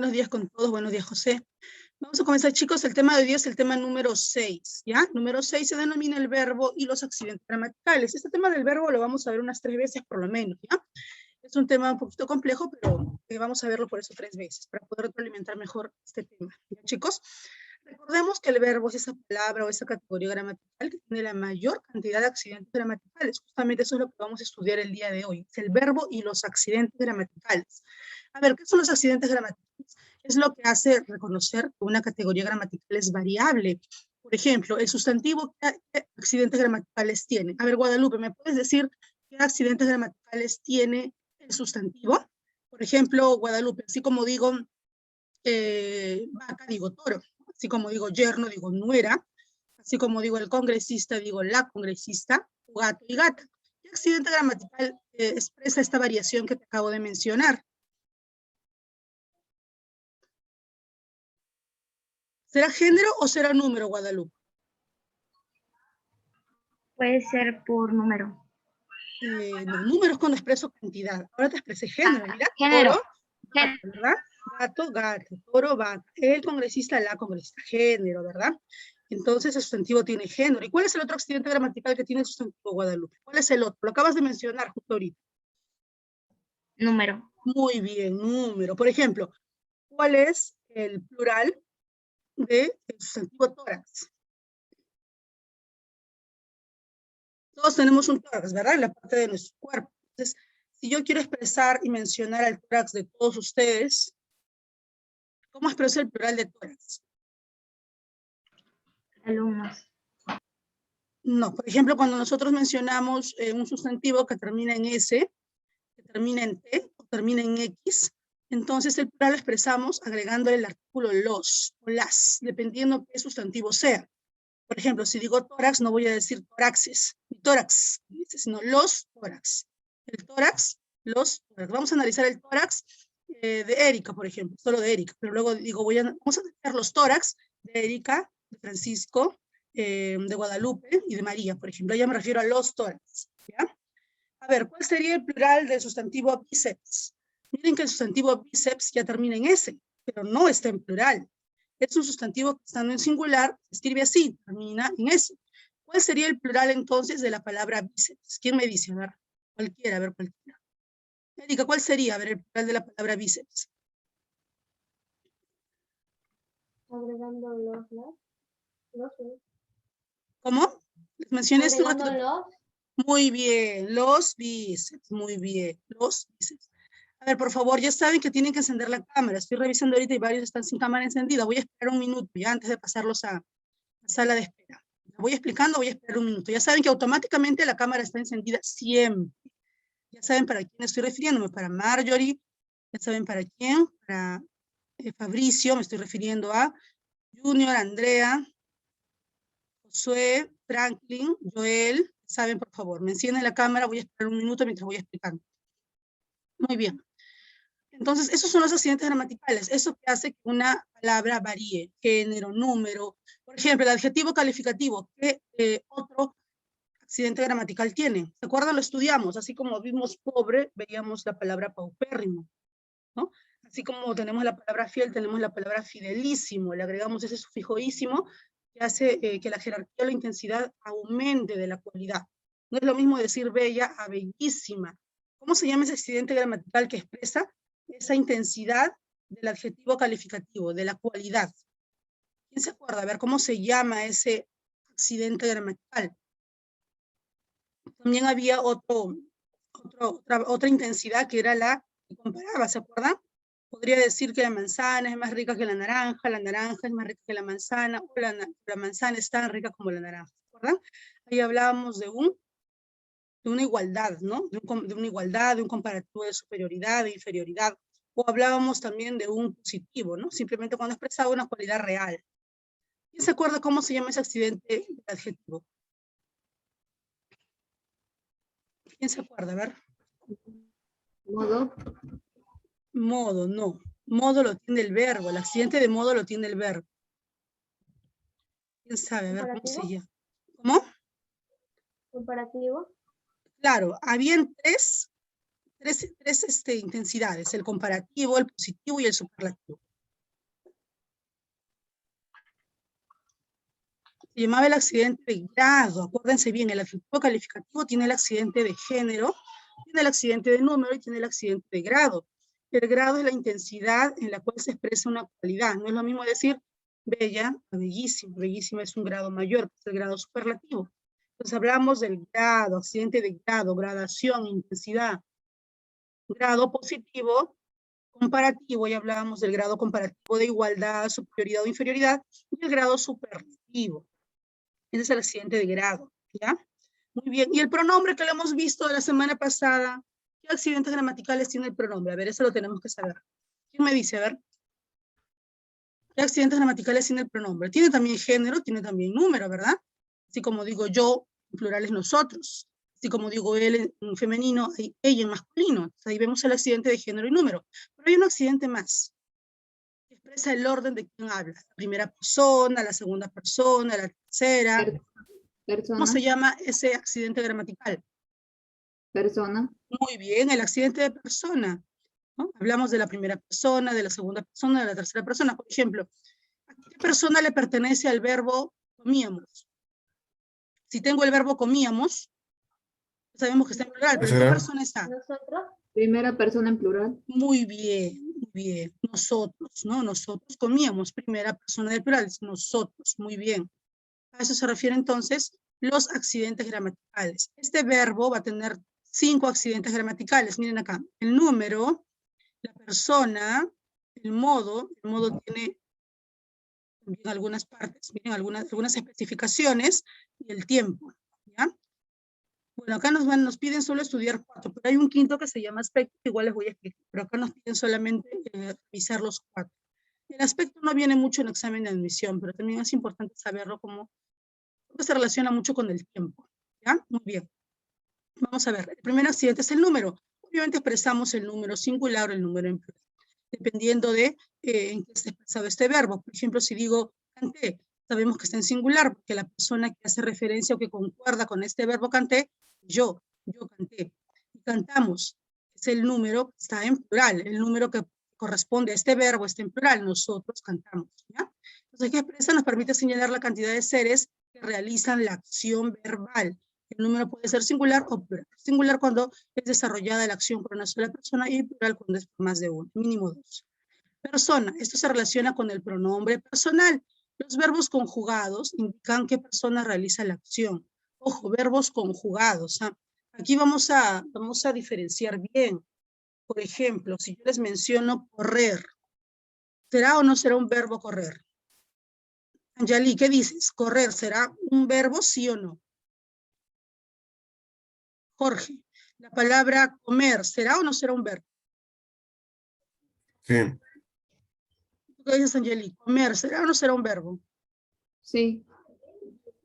Buenos días con todos, buenos días, José. Vamos a comenzar, chicos. El tema de hoy día es el tema número 6, ¿ya? Número 6 se denomina el verbo y los accidentes gramaticales. Este tema del verbo lo vamos a ver unas 3 veces por lo menos, ¿ya? Es un tema un poquito complejo, pero vamos a verlo por eso 3 veces, para poder retroalimentar mejor este tema, ¿ya, chicos? Recordemos que el verbo es esa palabra o esa categoría gramatical que tiene la mayor cantidad de accidentes gramaticales. Justamente eso es lo que vamos a estudiar el día de hoy. Es el verbo y los accidentes gramaticales. A ver, ¿qué son los accidentes gramaticales? Es lo que hace reconocer que una categoría gramatical es variable. Por ejemplo, el sustantivo, ¿qué accidentes gramaticales tiene? A ver, Guadalupe, ¿me puedes decir qué accidentes gramaticales tiene el sustantivo? Por ejemplo, Guadalupe, así como digo vaca, digo toro. Así como digo yerno, digo nuera. Así como digo el congresista, digo la congresista, gato y gata. ¿Qué accidente gramatical expresa esta variación que te acabo de mencionar? ¿Será género o será número, Guadalupe? Puede ser por número. No, número es cuando expreso cantidad. Ahora te expresé género, mira. Género. Toro, gato, ¿verdad? Gato, gato, toro, vaca. El congresista, la congresista. Género, ¿verdad? Entonces el sustantivo tiene género. ¿Y cuál es el otro accidente gramatical que tiene el sustantivo, Guadalupe? ¿Cuál es el otro? Lo acabas de mencionar justo ahorita. Número. Muy bien, número. Por ejemplo, ¿cuál es el plural del sustantivo tórax? Todos tenemos un tórax, ¿verdad? En la parte de nuestro cuerpo. Entonces, si yo quiero expresar y mencionar el tórax de todos ustedes, ¿cómo expreso el plural de tórax? Alumnos. No, por ejemplo, cuando nosotros mencionamos un sustantivo que termina en S, que termina en T o termina en X, entonces el plural lo expresamos agregándole el artículo los o las, dependiendo qué sustantivo sea. Por ejemplo, si digo tórax, no voy a decir tóraxes, ni tórax, sino los tórax. El tórax, los tórax. Vamos a analizar el tórax de Erika, por ejemplo, solo de Erika, pero luego digo, vamos a analizar los tórax de Erika, de Francisco, de Guadalupe y de María, por ejemplo. Ya me refiero a los tórax, ¿ya? A ver, ¿cuál sería el plural del sustantivo bíceps? Miren que el sustantivo bíceps ya termina en S, pero no está en plural. Es un sustantivo que estando en singular se escribe así, termina en S. ¿Cuál sería el plural entonces de la palabra bíceps? ¿Quién me dice? A ver, cualquiera, a ver, cualquiera. Erika, ¿cuál sería? A ver, el plural de la palabra bíceps. Agregando los. ¿Cómo? Les mencioné esto. Agregando Muy bien, los bíceps, muy bien, los bíceps. A ver, por favor, ya saben que tienen que encender la cámara. Estoy revisando ahorita y varios están sin cámara encendida. Voy a esperar un minuto ya antes de pasarlos a la sala de espera. Voy explicando, voy a esperar un minuto. Ya saben que automáticamente la cámara está encendida siempre. Ya saben para quién estoy refiriéndome, para Marjorie, ya saben para quién, para Fabricio, me estoy refiriendo a Junior, Andrea, Josué, Franklin, Joel. Saben, por favor, me encienden la cámara, voy a esperar un minuto mientras voy explicando. Muy bien. Entonces, esos son los accidentes gramaticales. Eso que hace que una palabra varíe, género, número. Por ejemplo, el adjetivo calificativo, ¿qué otro accidente gramatical tiene? ¿Se acuerdan? Lo estudiamos. Así como vimos pobre, veíamos la palabra paupérrimo, ¿no? Así como tenemos la palabra fiel, tenemos la palabra fidelísimo. Le agregamos ese sufijo ísimo que hace que la jerarquía o la intensidad aumente de la cualidad. No es lo mismo decir bella a bellísima. ¿Cómo se llama ese accidente gramatical que expresa esa intensidad del adjetivo calificativo, de la cualidad? ¿Quién se acuerda? A ver, ¿cómo se llama ese accidente gramatical? También había otra intensidad que era la que comparaba, ¿se acuerdan? Podría decir que la manzana es más rica que la naranja es más rica que la manzana, o la manzana es tan rica como la naranja, ¿se acuerdan? Ahí hablábamos de una igualdad, ¿no? De una igualdad, de un comparativo de superioridad, de inferioridad, o hablábamos también de un positivo, ¿no? Simplemente cuando expresaba una cualidad real. ¿Quién se acuerda cómo se llama ese accidente de adjetivo? ¿Quién se acuerda? A ver. Modo. Modo, no. Modo lo tiene el verbo. El accidente de modo lo tiene el verbo. ¿Quién sabe? A ver cómo se llama. ¿Cómo? Comparativo. Claro, habían tres intensidades. El comparativo, el positivo y el superlativo. Se llamaba el accidente de grado. Acuérdense bien, el adjetivo calificativo tiene el accidente de género, tiene el accidente de número y tiene el accidente de grado. El grado es la intensidad en la cual se expresa una cualidad. No es lo mismo decir bella a bellísima. Bellísima es un grado mayor, que es el grado superlativo. Entonces hablamos del grado, accidente de grado, gradación, intensidad. Grado positivo, comparativo, ya hablábamos del grado comparativo de igualdad, superioridad o inferioridad, y el grado superlativo. Ese es el accidente de grado, ¿ya? Muy bien. Y el pronombre que lo hemos visto la semana pasada, ¿qué accidentes gramaticales tiene el pronombre? A ver, eso lo tenemos que saber. ¿Quién me dice? A ver. ¿Qué accidentes gramaticales tiene el pronombre? Tiene también género, tiene también número, ¿verdad? Así como digo yo, en plural es nosotros. Así como digo él en femenino, ella en masculino. Entonces, ahí vemos el accidente de género y número. Pero hay un accidente más, que expresa el orden de quién habla. La primera persona, la segunda persona, la tercera. ¿Cómo se llama ese accidente gramatical? Persona. Muy bien, el accidente de persona, ¿no? Hablamos de la primera persona, de la segunda persona, de la tercera persona. Por ejemplo, ¿a qué persona le pertenece al verbo comíamos? Si tengo el verbo comíamos, sabemos que está en plural, pero ¿qué persona está? Nosotros. Primera persona en plural. Muy bien, muy bien. Nosotros, ¿no? Nosotros comíamos, primera persona del plural, nosotros, muy bien. A eso se refiere entonces los accidentes gramaticales. Este verbo va a tener 5 accidentes gramaticales. Miren acá, el número, la persona, el modo tiene también algunas partes, miren, algunas especificaciones y el tiempo, ¿ya? Bueno, acá nos piden solo estudiar 4, pero hay un quinto que se llama aspecto, igual les voy a explicar, pero acá nos piden solamente revisar los 4. El aspecto no viene mucho en examen de admisión, pero también es importante saberlo como se relaciona mucho con el tiempo, ¿ya? Muy bien. Vamos a ver, el primer accidente es el número. Obviamente expresamos el número singular o el número en plural, dependiendo de en qué esté expresado este verbo. Por ejemplo, si digo canté, sabemos que está en singular, porque la persona que hace referencia o que concuerda con este verbo canté, yo canté. Y cantamos, es el número que está en plural, el número que corresponde a este verbo está en plural, nosotros cantamos, ¿ya? Entonces, ¿qué expresa? Nos permite señalar la cantidad de seres que realizan la acción verbal. El número puede ser singular o plural. Singular cuando es desarrollada la acción por una sola persona y plural cuando es por más de uno, mínimo 2. Persona, esto se relaciona con el pronombre personal. Los verbos conjugados indican qué persona realiza la acción. Ojo, verbos conjugados. ¿Ah? Aquí vamos a diferenciar bien. Por ejemplo, si yo les menciono correr, ¿será o no será un verbo correr? Anjali, ¿qué dices? ¿Correr será un verbo, sí o no? Jorge, la palabra comer, ¿será o no será un verbo? Sí. ¿Qué dices, Angeli? Comer, ¿será o no será un verbo? Sí.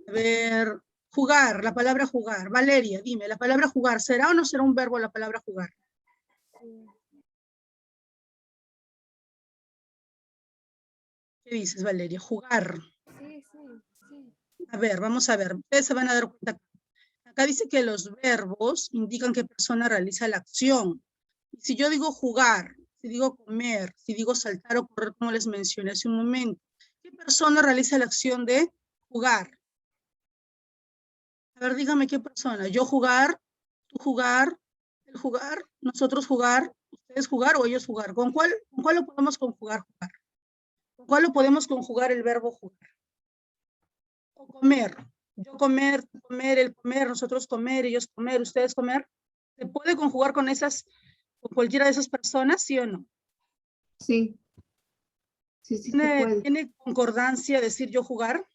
A ver, jugar, la palabra jugar. Valeria, dime, la palabra jugar, ¿será o no será un verbo la palabra jugar? ¿Qué dices, Valeria? Jugar. Sí, sí, sí. A ver, vamos a ver, ustedes se van a dar cuenta. Acá dice que los verbos indican qué persona realiza la acción. Si yo digo jugar, si digo comer, si digo saltar o correr, como les mencioné hace un momento, ¿qué persona realiza la acción de jugar? A ver, dígame qué persona. Yo jugar, tú jugar, él jugar, nosotros jugar, ustedes jugar o ellos jugar. ¿Con cuál lo podemos conjugar jugar? ¿Con cuál lo podemos conjugar el verbo jugar? O comer. Yo comer, tú comer, él comer, nosotros comer, ellos comer, ustedes comer. ¿Se puede conjugar con cualquiera de esas personas, sí o no? Sí. Sí, sí se puede. ¿Tiene concordancia decir yo jugar?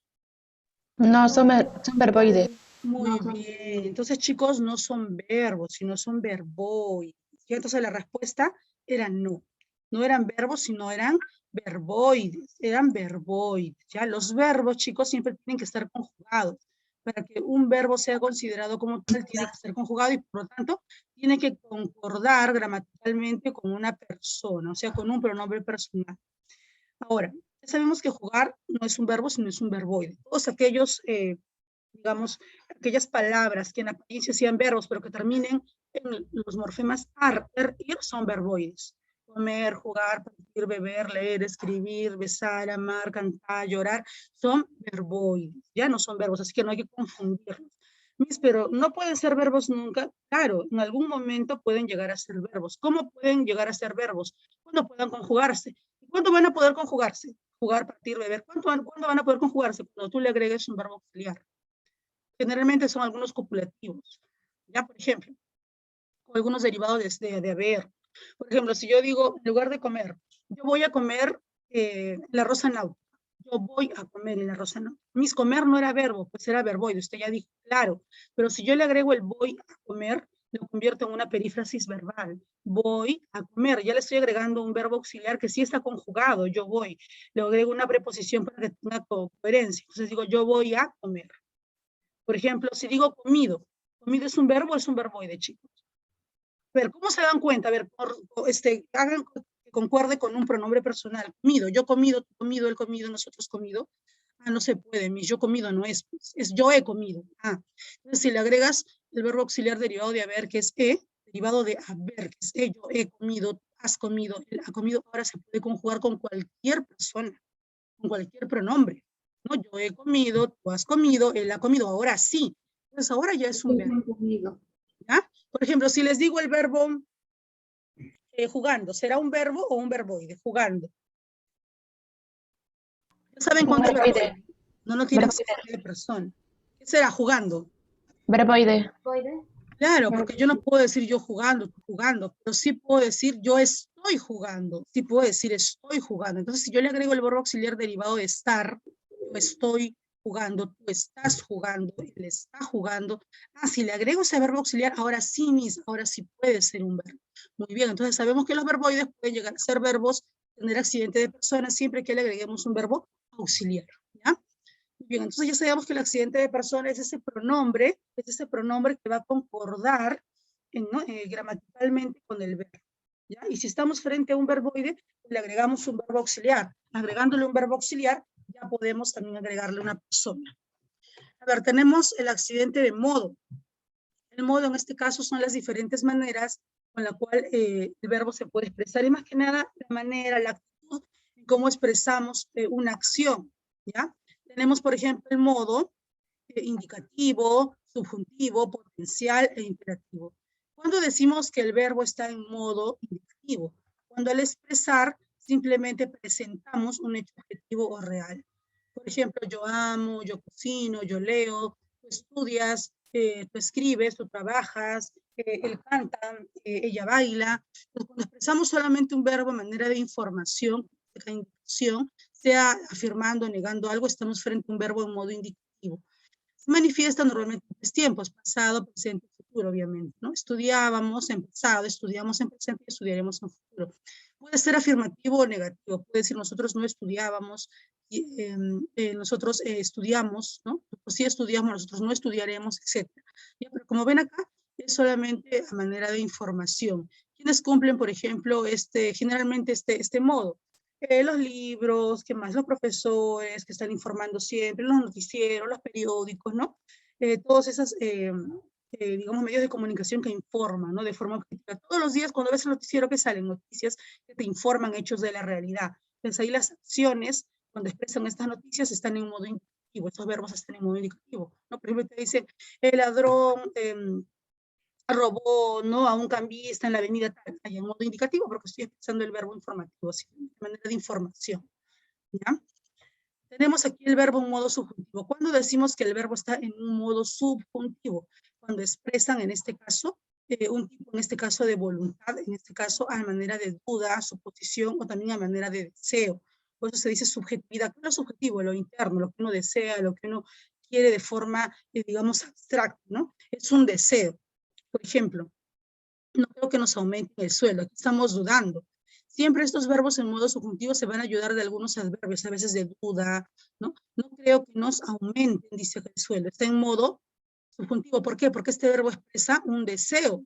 No, son verboides. Muy No, bien. Entonces, chicos, no son verbos, sino son verboides. Y entonces la respuesta era no. No eran verbos, sino eran verboides. Eran verboides. ¿Ya? Los verbos, chicos, siempre tienen que estar conjugados. Para que un verbo sea considerado como tal, tiene que estar conjugado y, por lo tanto, tiene que concordar gramaticalmente con una persona, o sea, con un pronombre personal. Ahora, ya sabemos que jugar no es un verbo, sino es un verboide. Todos aquellos, digamos, aquellas palabras que en apariencia sean verbos, pero que terminen en los morfemas ar, er, ir, son verboides. comer, jugar, partir, beber, leer, escribir, besar, amar, cantar, llorar, son verboides, ya no son verbos, así que no hay que confundirlos. Pero no pueden ser verbos nunca. Claro, en algún momento pueden llegar a ser verbos. ¿Cómo pueden llegar a ser verbos? Cuando puedan conjugarse. ¿Cuándo van a poder conjugarse? Jugar, partir, beber. ¿Cuándo van a poder conjugarse? Cuando tú le agregues un verbo auxiliar. Generalmente son algunos copulativos. Ya, por ejemplo, o algunos derivados de haber. Por ejemplo, si yo digo, en lugar de comer, yo voy a comer la rosa náutica. Yo voy a comer en la rosa náutica. Mis comer no era verbo, pues era verboide. Usted ya dijo, claro. Pero si yo le agrego el voy a comer, lo convierto en una perífrasis verbal. Voy a comer. Ya le estoy agregando un verbo auxiliar que sí está conjugado. Yo voy. Le agrego una preposición para que tenga coherencia. Entonces digo, yo voy a comer. Por ejemplo, si digo comido. ¿Comido es un verbo o es un verboide, chicos? A ver, ¿cómo se dan cuenta? A ver, hagan que concuerde con un pronombre personal. Comido, yo comido, tú comido, él comido, nosotros comido. Ah, no se puede, mis yo comido no es, pues, es yo he comido. Ah, entonces si le agregas el verbo auxiliar derivado de haber, que es derivado de haber, que es yo he comido, tú has comido, él ha comido, ahora se puede conjugar con cualquier persona, con cualquier pronombre. ¿No? Yo he comido, tú has comido, él ha comido, ahora sí. Entonces ahora ya es un verbo. ¿Ya? Por ejemplo, si les digo el verbo jugando, ¿será un verbo o un verboide? Jugando. ¿Ya saben cuándo es verboide? No tiene accidente de persona. ¿Qué será? Jugando. Verboide. Claro, porque yo no puedo decir yo jugando, tú jugando, pero sí puedo decir yo estoy jugando. Sí puedo decir estoy jugando. Entonces, si yo le agrego el verbo auxiliar derivado de estar, yo estoy jugando, tú estás jugando, él está jugando. Ah, si le agrego ese verbo auxiliar, ahora sí, ahora sí puede ser un verbo. Muy bien, entonces sabemos que los verboides pueden llegar a ser verbos, tener accidente de persona, siempre que le agreguemos un verbo auxiliar, ¿ya? Muy bien, entonces ya sabemos que el accidente de persona es ese pronombre que va a concordar gramaticalmente con el verbo, ¿ya? Y si estamos frente a un verboide, le agregamos un verbo auxiliar. Agregándole un verbo auxiliar, ya podemos también agregarle una persona. A ver, tenemos el accidente de modo. El modo en este caso son las diferentes maneras con la cual el verbo se puede expresar, y más que nada la manera, la actitud, en cómo expresamos una acción, ¿ya? Tenemos, por ejemplo, el modo indicativo, subjuntivo, potencial e imperativo. ¿Cuándo decimos que el verbo está en modo indicativo? Cuando al expresar simplemente presentamos un hecho objetivo o real. Por ejemplo, yo amo, yo cocino, yo leo, tú estudias, tú escribes, tú trabajas, él canta, ella baila. Entonces, cuando expresamos solamente un verbo a manera de información, sea afirmando o negando algo, estamos frente a un verbo en modo indicativo. Se manifiesta normalmente en tres tiempos: pasado, presente y futuro, obviamente, ¿no? Estudiábamos en pasado, estudiamos en presente y estudiaremos en futuro. Puede ser afirmativo o negativo, puede decir nosotros no estudiábamos, nosotros estudiamos, ¿no? Pues sí estudiamos, nosotros no estudiaremos, etc. ¿Ya? Pero como ven acá, es solamente a manera de información. ¿Quiénes cumplen, por ejemplo, generalmente este modo? Los libros, ¿qué más? Los profesores que están informando siempre, los noticieros, los periódicos, ¿no? Todos esos, digamos, medios de comunicación que informan, ¿no? De forma objetiva. Todos los días cuando ves el noticiero que salen noticias que te informan hechos de la realidad. Entonces ahí las acciones, cuando expresan estas noticias, están en modo indicativo, estos verbos están en modo indicativo, ¿no? Por ejemplo, te dice, el ladrón robó, ¿no? A un cambista en la avenida tal, hay en modo indicativo porque estoy expresando el verbo informativo, así, de manera de información, ¿ya? Tenemos aquí el verbo en modo subjuntivo. ¿Cuándo decimos que el verbo está en un modo subjuntivo? Cuando expresan, en este caso, un tipo, en este caso, de voluntad, en este caso, a manera de duda, suposición, o también a manera de deseo. Por eso se dice subjetividad. ¿Qué es lo subjetivo? Lo interno, lo que uno desea, lo que uno quiere de forma, digamos, abstracta, ¿no? Es un deseo. Por ejemplo, no creo que nos aumenten el sueldo, aquí estamos dudando. Siempre estos verbos en modo subjuntivo se van a ayudar de algunos adverbios, a veces de duda, ¿no? No creo que nos aumenten, dice el sueldo, está en modo subjuntivo. ¿Por qué? Porque este verbo expresa un deseo.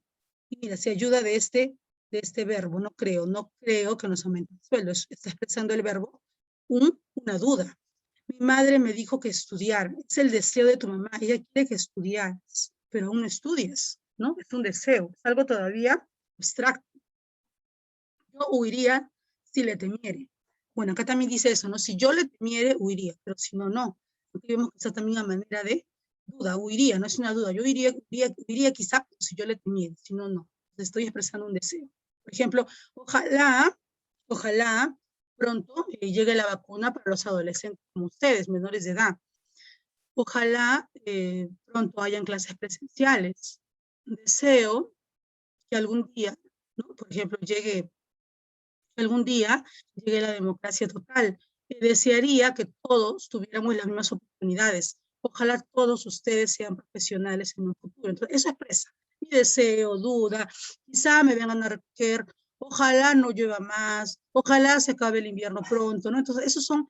Y mira, se ayuda de este verbo, no creo que nos aumente el sueldo. Está expresando el verbo una duda. Mi madre me dijo que estudiar, es el deseo de tu mamá, ella quiere que estudias, pero aún no estudias, ¿no? Es un deseo, es algo todavía abstracto. Yo huiría si le temiere. Bueno, acá también dice eso, ¿no? Si yo le temiere, huiría, pero si no, no. Aquí vemos que está también a manera de duda, huiría, no es una duda. Yo huiría quizá si yo le temiere, si no, no. Entonces estoy expresando un deseo. Por ejemplo, ojalá pronto llegue la vacuna para los adolescentes como ustedes, menores de edad. Ojalá pronto hayan clases presenciales. Deseo que algún día, ¿no? Por ejemplo, algún día llegue la democracia total. Desearía que todos tuviéramos las mismas oportunidades. Ojalá todos ustedes sean profesionales en un futuro. Entonces, eso expresa mi deseo, duda, quizá me vengan a recoger, ojalá no llueva más, ojalá se acabe el invierno pronto, ¿no? Entonces, esos son,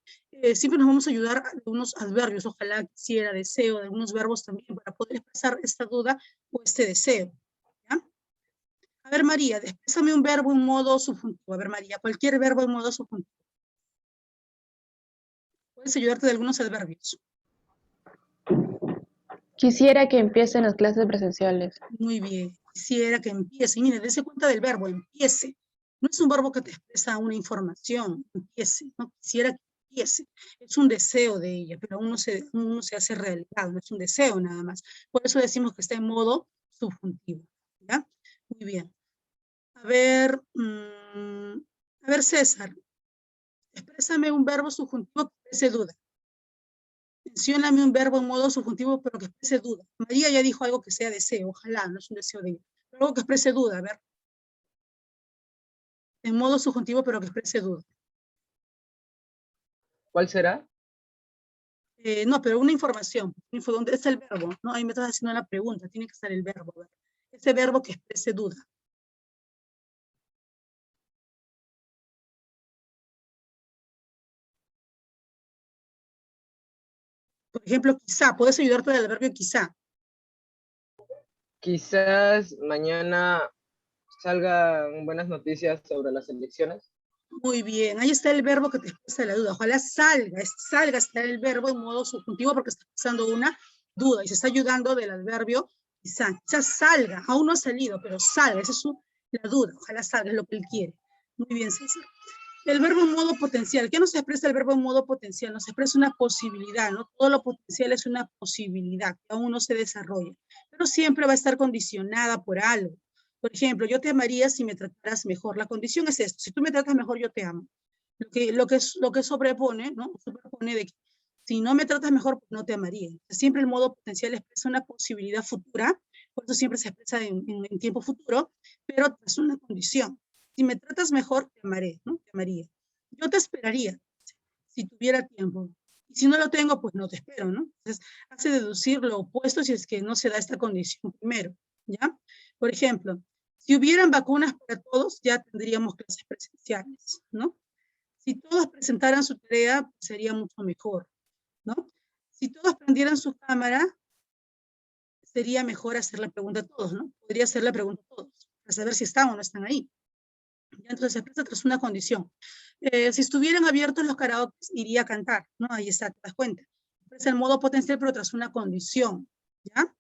siempre nos vamos a ayudar de unos adverbios, ojalá, quisiera, deseo, de algunos verbos también para poder expresar esta duda o este deseo. ¿Ya? A ver, María, exprésame un verbo en modo subjuntivo. A ver, María, cualquier verbo en modo subjuntivo. Puedes ayudarte de algunos adverbios. Quisiera que empiecen las clases presenciales. Muy bien. Quisiera que empiece. Y mire, dése cuenta del verbo, empiece. No es un verbo que te expresa una información, empiece. No quisiera que empiece. Es un deseo de ella, pero aún no se hace realidad, no es un deseo nada más. Por eso decimos que está en modo subjuntivo. ¿Ya? Muy bien. A ver, César, exprésame un verbo subjuntivo que exprese duda. Mencióname un verbo en modo subjuntivo, pero que exprese duda. María ya dijo algo que sea deseo, ojalá, no es un deseo de ella. Pero algo que exprese duda, a ver. En modo subjuntivo, pero que exprese duda. ¿Cuál será? No, pero una información. ¿Dónde es el verbo? No, ahí me estás haciendo la pregunta. Tiene que estar el verbo. A ver. Ese verbo que exprese duda. Por ejemplo, quizá. Puedes ayudarte del adverbio quizá. Quizás mañana salgan buenas noticias sobre las elecciones. Muy bien, ahí está el verbo que te expresa la duda. Ojalá salga está el verbo en modo subjuntivo porque está expresando una duda y se está ayudando del adverbio quizá salga, aún no ha salido, pero salga, esa es la duda, ojalá salga, es lo que él quiere. Muy bien, César. El verbo en modo potencial, ¿qué nos expresa el verbo en modo potencial? Nos expresa una posibilidad, ¿no? Todo lo potencial es una posibilidad que aún no se desarrolla, pero siempre va a estar condicionada por algo. Por ejemplo, yo te amaría si me trataras mejor. La condición es esto, si tú me tratas mejor, yo te amo. Lo que sobrepone, ¿no? Sobrepone de que si no me tratas mejor, pues no te amaría. Siempre el modo potencial expresa una posibilidad futura, por eso siempre se expresa en tiempo futuro, pero es una condición. Si me tratas mejor, te amaré, ¿no? Te amaría. Yo te esperaría si tuviera tiempo. Y si no lo tengo, pues no te espero, ¿no? Entonces, hace deducir lo opuesto si es que no se da esta condición primero, ¿ya? Por ejemplo, si hubieran vacunas para todos, ya tendríamos clases presenciales, ¿no? Si todos presentaran su tarea, pues sería mucho mejor, ¿no? Si todos prendieran su cámara, sería mejor hacer la pregunta a todos, ¿no? Podría hacer la pregunta a todos, para saber si están o no están ahí. ¿Ya? Entonces se expresa tras una condición. Si estuvieran abiertos los karaoke, iría a cantar, ¿no? Ahí está, te das cuenta. Es el modo potencial, pero tras una condición, ¿ya?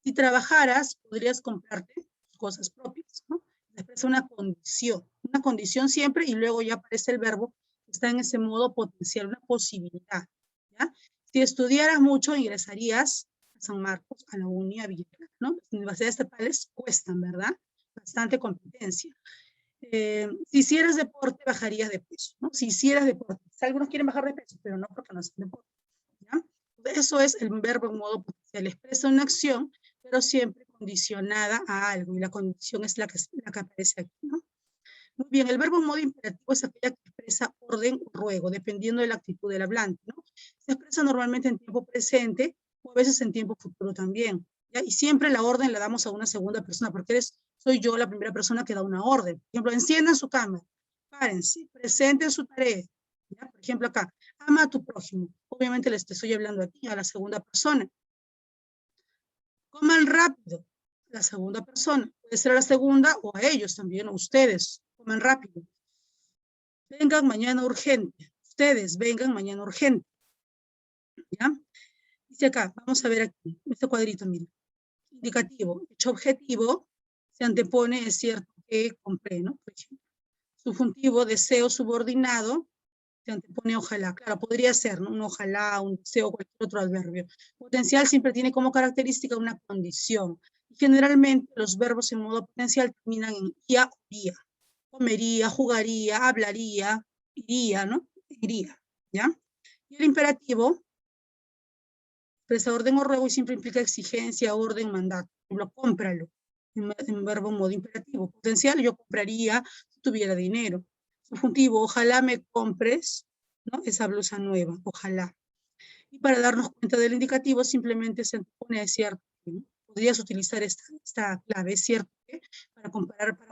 Si trabajaras, podrías comprarte cosas propias, ¿no? Se expresa una condición siempre, y luego ya aparece el verbo que está en ese modo potencial, una posibilidad, ¿ya? Si estudiaras mucho, ingresarías a San Marcos, a la Uni, a Villarreal, ¿no? Las universidades estatales cuestan, ¿verdad? Bastante competencia. Si hicieras deporte, bajarías de peso, ¿no? Si hicieras deporte. Algunos quieren bajar de peso, pero no porque no hacen deporte, ¿ya? Eso es el verbo en modo potencial. Expresa una acción, pero siempre condicionada a algo, y la condición es la que aparece aquí, ¿no? Muy bien, el verbo en modo imperativo es aquella que expresa orden o ruego, dependiendo de la actitud del hablante, ¿no? Se expresa normalmente en tiempo presente, o a veces en tiempo futuro también, ¿ya? Y siempre la orden la damos a una segunda persona, porque soy yo la primera persona que da una orden. Por ejemplo, enciendan su cámara, párense, presenten su tarea, ¿ya? Por ejemplo acá, ama a tu prójimo. Obviamente les estoy hablando aquí a la segunda persona. Coman rápido, la segunda persona. Puede ser a la segunda o a ellos también, o ustedes. Coman rápido. Vengan mañana urgente. Ustedes vengan mañana urgente. ¿Ya? Dice acá, vamos a ver aquí, este cuadrito, miren. Indicativo, hecho objetivo, se antepone, es cierto que compré, ¿no? Por ejemplo, Subjuntivo, deseo subordinado, se antepone ojalá. Claro, podría ser, ¿no? Un ojalá, un deseo, cualquier otro adverbio. Potencial siempre tiene como característica una condición. Y generalmente los verbos en modo potencial terminan en ia o iría. Comería, jugaría, hablaría, iría, ¿no? Iría, ¿ya? Y el imperativo expresa orden o ruego y siempre implica exigencia, orden, mandato. Por ejemplo, cómpralo, en verbo modo imperativo. Potencial, yo compraría si tuviera dinero. Subjuntivo, ojalá me compres, ¿no? Esa blusa nueva, ojalá. Y para darnos cuenta del indicativo, simplemente se pone cierto, ¿no? Podrías utilizar esta clave, es cierto, ¿eh? Para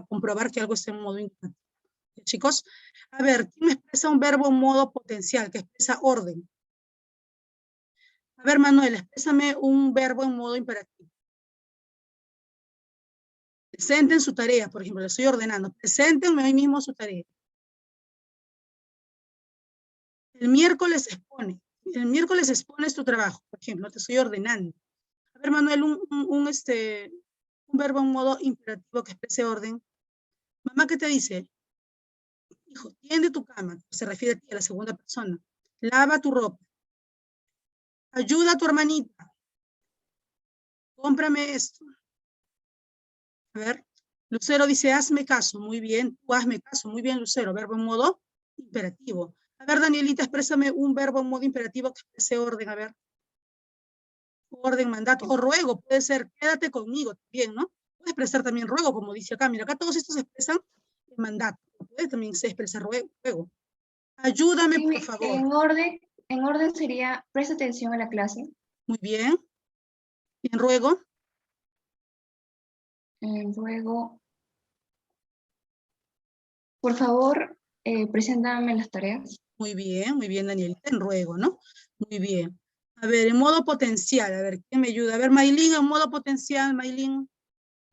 comprobar que algo está en modo indicativo. ¿Ya, chicos? A ver, ¿quién me expresa un verbo en modo potencial, que expresa orden? A ver, Manuel, exprésame un verbo en modo imperativo. Presenten su tarea, por ejemplo, le estoy ordenando. Preséntenme hoy mismo su tarea. El miércoles expone. El miércoles expones tu trabajo, por ejemplo, te estoy ordenando. A ver, Manuel, un verbo en modo imperativo que exprese orden. Mamá, ¿qué te dice? Hijo, tiende tu cama. Se refiere a ti, a la segunda persona. Lava tu ropa. Ayuda a tu hermanita. Cómprame esto. A ver, Lucero dice, hazme caso. Muy bien, tú hazme caso. Muy bien, Lucero. Verbo en modo imperativo. A ver, Danielita, exprésame un verbo en modo imperativo que exprese orden. A ver. Orden, mandato, o ruego, puede ser, quédate conmigo también, ¿no? Puedes expresar también ruego, como dice acá. Mira, acá todos estos expresan el mandato. Puede también se expresar ruego. Ayúdame, Sí, por favor. en orden sería, presta atención a la clase. Muy bien. Y en ruego. Luego, por favor, preséntame las tareas. Muy bien, Danielita, en ruego, ¿no? Muy bien. A ver, en modo potencial, a ver, ¿quién me ayuda? A ver, Maylin, en modo potencial, Maylin.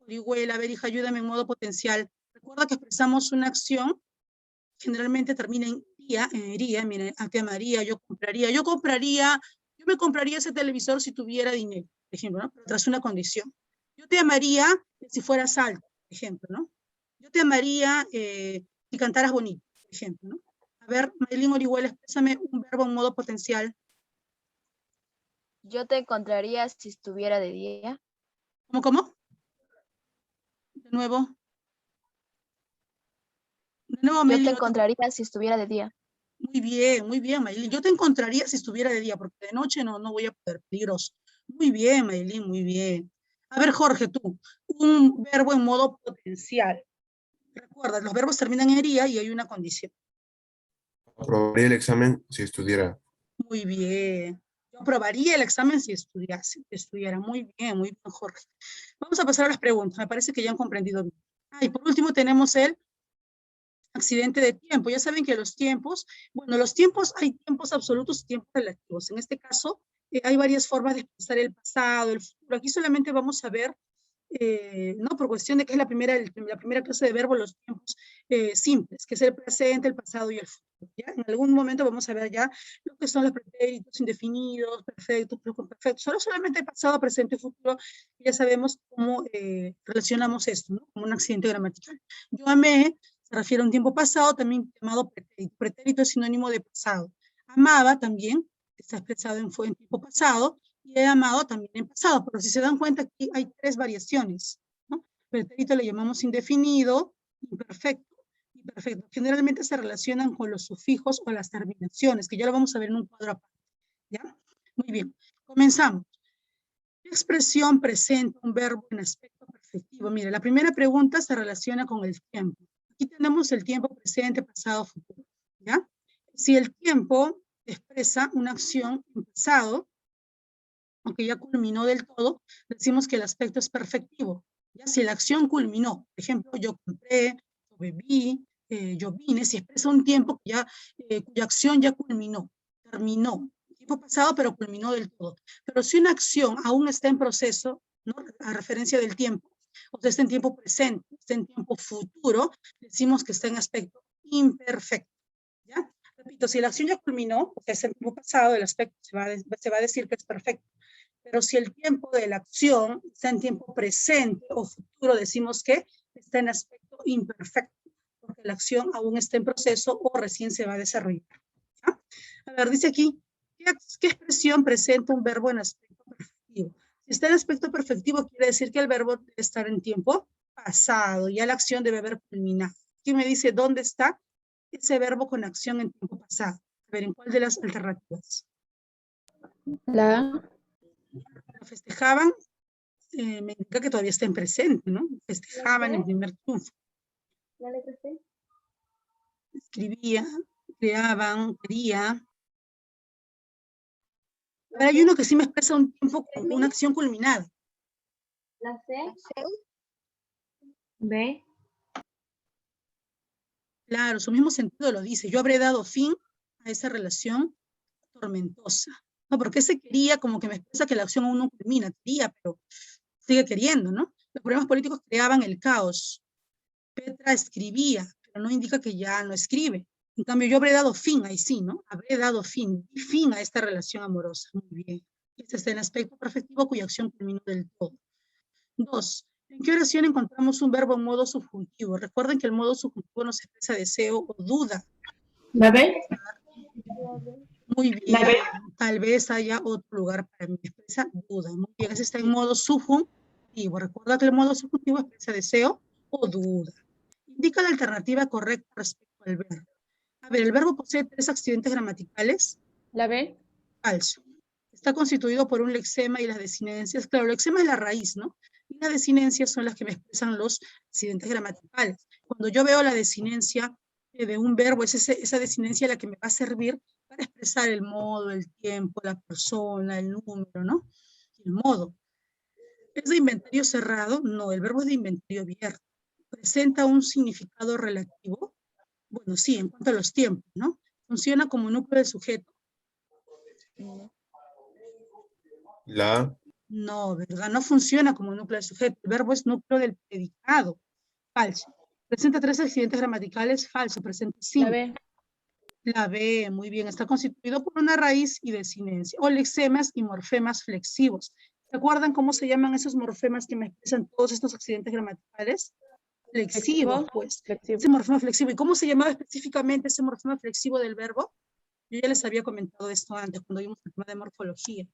Orihuela, a ver, hija, ayúdame en modo potencial. Recuerda que expresamos una acción, generalmente termina en iría, miren, te amaría, yo me compraría ese televisor si tuviera dinero, por ejemplo, ¿no? Pero tras una condición. Yo te amaría si fueras alto, por ejemplo, ¿no? Yo te amaría si cantaras bonito, por ejemplo, ¿no? A ver, Maylin Orihuela, exprésame un verbo en modo potencial. Yo te encontraría si estuviera de día. ¿Cómo? De nuevo. De nuevo, Yo Maylin. te encontraría si estuviera de día. Muy bien, Maylin. Yo te encontraría si estuviera de día, porque de noche no voy a poder, peligroso. Muy bien, Maylin, muy bien. A ver, Jorge, tú, un verbo en modo potencial. Recuerda, los verbos terminan en iría y hay una condición. Aprobaría el examen si estudiara. Muy bien. Yo aprobaría el examen si estudiara. Muy bien, Jorge. Vamos a pasar a las preguntas. Me parece que ya han comprendido bien. Y por último tenemos el accidente de tiempo. Ya saben que los tiempos, bueno, hay tiempos absolutos y tiempos relativos. En este caso, hay varias formas de expresar el pasado, el futuro. Aquí solamente vamos a ver, no por cuestión de que es la primera clase de verbo, los tiempos simples, que es el presente, el pasado y el futuro. ¿Ya? En algún momento vamos a ver ya lo que son los pretéritos indefinidos, perfectos, perfectos. Solamente el pasado, presente y futuro. Ya sabemos cómo relacionamos esto, ¿no? Como un accidente gramatical. Yo amé se refiere a un tiempo pasado, también llamado pretérito. Pretérito es sinónimo de pasado. Amaba también, está expresado en tiempo pasado, y he amado también en pasado, pero si se dan cuenta aquí hay tres variaciones, ¿no? Pretérito le llamamos indefinido, imperfecto y perfecto. Generalmente se relacionan con los sufijos o las terminaciones, que ya lo vamos a ver en un cuadro aparte, ¿ya? Muy bien, comenzamos. ¿Qué expresión presenta un verbo en aspecto perfectivo? Mire, la primera pregunta se relaciona con el tiempo. Aquí tenemos el tiempo presente, pasado, futuro, ¿ya? Si el tiempo expresa una acción en pasado, aunque ya culminó del todo, decimos que el aspecto es perfectivo, ¿ya? Si la acción culminó, por ejemplo, yo compré, yo bebí, yo vine, si expresa un tiempo cuya acción ya culminó, terminó, tiempo pasado, pero culminó del todo. Pero si una acción aún está en proceso, ¿no? A referencia del tiempo, o sea, está en tiempo presente, está en tiempo futuro, decimos que está en aspecto imperfecto, ¿ya? Repito, si la acción ya culminó, o sea, es en tiempo pasado, el aspecto se va a decir que es perfecto. Pero si el tiempo de la acción está en tiempo presente o futuro, decimos que está en aspecto imperfecto, porque la acción aún está en proceso o recién se va a desarrollar. ¿Ya? A ver, dice aquí, ¿qué expresión presenta un verbo en aspecto perfectivo? Si está en aspecto perfectivo, quiere decir que el verbo debe estar en tiempo pasado, ya la acción debe haber culminado. Aquí me dice, ¿dónde está ese verbo con acción en tiempo pasado? A ver, ¿en cuál de las alternativas? La Lo festejaban, me indica que todavía está en presente, ¿no? Festejaban el primer triunfo. ¿La letra C? Escribía, creaban, quería. A ver, hay uno que sí me expresa un tiempo con una acción culminada. ¿La C? B. Claro, su mismo sentido lo dice. Yo habré dado fin a esa relación tormentosa. No, porque ese quería como que me expresa que la acción aún no culmina. Quería, pero sigue queriendo, ¿no? Los problemas políticos creaban el caos. Petra escribía, pero no indica que ya no escribe. En cambio, yo habré dado fin, ahí sí, ¿no? Habré dado fin, di fin a esta relación amorosa. Muy bien. Este es el aspecto perfectivo cuya acción culminó del todo. 2. ¿En qué oración encontramos un verbo en modo subjuntivo? Recuerden que el modo subjuntivo nos expresa deseo o duda. ¿La B? Muy bien. La B. Tal vez haya otro lugar para mí. Expresa duda. Muy bien. Ese está en modo subjuntivo. Recuerda que el modo subjuntivo expresa deseo o duda. Indica la alternativa correcta respecto al verbo. A ver, el verbo posee 3 accidentes gramaticales. La B. Falso. Está constituido por un lexema y las desinencias. Claro, el lexema es la raíz, ¿no? Y las desinencias son las que me expresan los accidentes gramaticales. Cuando yo veo la desinencia de un verbo, es esa desinencia la que me va a servir para expresar el modo, el tiempo, la persona, el número, ¿no? El modo. ¿Es de inventario cerrado? No, el verbo es de inventario abierto. ¿Presenta un significado relativo? Bueno, sí, en cuanto a los tiempos, ¿no? Funciona como núcleo del sujeto. La, No, ¿verdad? No funciona como núcleo del sujeto. El verbo es núcleo del predicado. Falso. Presenta 3 accidentes gramaticales. Falso. Presenta 5. La B. La B, muy bien. Está constituido por una raíz y desinencia. O lexemas y morfemas flexivos. ¿Se acuerdan cómo se llaman esos morfemas que me expresan todos estos accidentes gramaticales? Flexivos, pues. Flexivo. Ese morfema flexivo. ¿Y cómo se llamaba específicamente ese morfema flexivo del verbo? Yo ya les había comentado esto antes, cuando vimos el tema de morfología.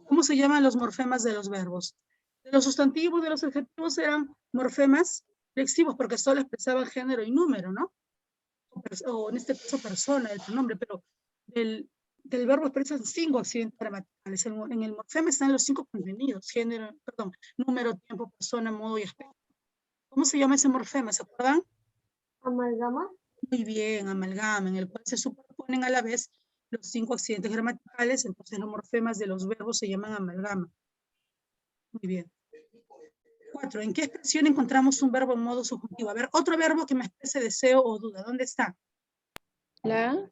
¿Cómo se llaman los morfemas de los verbos? De los sustantivos, de los adjetivos eran morfemas flexivos, porque solo expresaban género y número, ¿no? O en este caso persona, el pronombre, pero del verbo expresan 5 accidentes gramaticales. En el morfema están los 5 contenidos, género, perdón, número, tiempo, persona, modo y aspecto. ¿Cómo se llama ese morfema? ¿Se acuerdan? ¿Amalgama? Muy bien, amalgama, en el cual se superponen a la vez los 5 accidentes gramaticales, entonces los morfemas de los verbos se llaman amalgama. Muy bien. 4. ¿En qué expresión encontramos un verbo en modo subjuntivo? A ver, otro verbo que me exprese deseo o duda. ¿Dónde está? La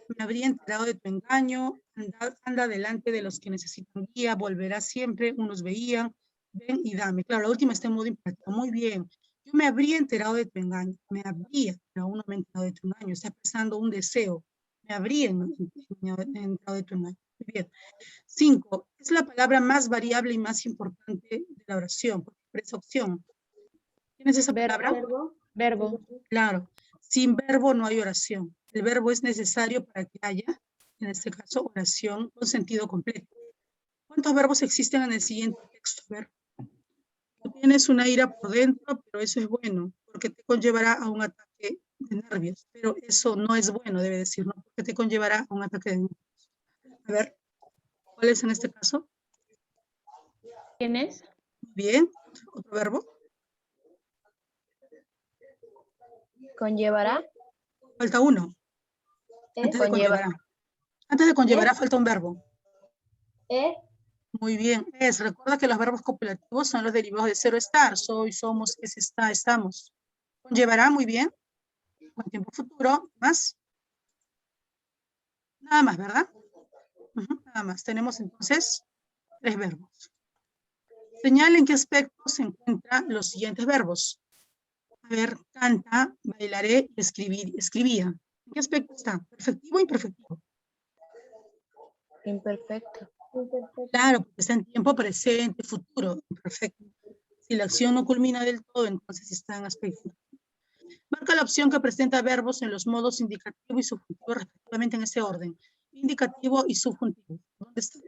Me habría enterado de tu engaño, anda delante de los que necesitan guía, volverá siempre, unos veían, ven y dame. Claro, la última está en modo imperativo. Muy bien. Yo me habría enterado de tu engaño. Me habría, pero aún no me he enterado de tu engaño. Está expresando un deseo. Me habría enterado de tu engaño. Muy bien. 5. Es la palabra más variable y más importante de la oración, porque expresa opción. ¿Quién es esa palabra? ¿Verbo? verbo. Claro. Sin verbo no hay oración. El verbo es necesario para que haya, en este caso, oración con sentido completo. ¿Cuántos verbos existen en el siguiente texto? A ver. Tú tienes una ira por dentro, pero eso es bueno, porque te conllevará a un ataque de nervios. Pero eso no es bueno, debe decir, ¿no? Porque te conllevará a un ataque de nervios. A ver, ¿cuál es en este caso? ¿Quién es? Bien, otro verbo. Conllevará. Falta uno. Antes de Conllevará. conllevará. Antes de conllevará falta un verbo. Muy bien. Recuerda que los verbos copulativos son los derivados de cero estar. Soy, somos, es, está, estamos. Conllevará, muy bien. Con tiempo futuro. ¿Más? Nada más, ¿verdad? Nada más. Tenemos entonces 3 verbos. Señala en qué aspectos se encuentran los siguientes verbos. A ver, canta, bailaré, escribir, escribía. ¿En qué aspecto está? ¿Perfectivo o imperfectivo? Imperfecto. Claro, porque está en tiempo presente, futuro, perfecto. Si la acción no culmina del todo, entonces está en aspecto. Elija la opción que presenta verbos en los modos indicativo y subjuntivo respectivamente en ese orden. Indicativo y subjuntivo. ¿Dónde está?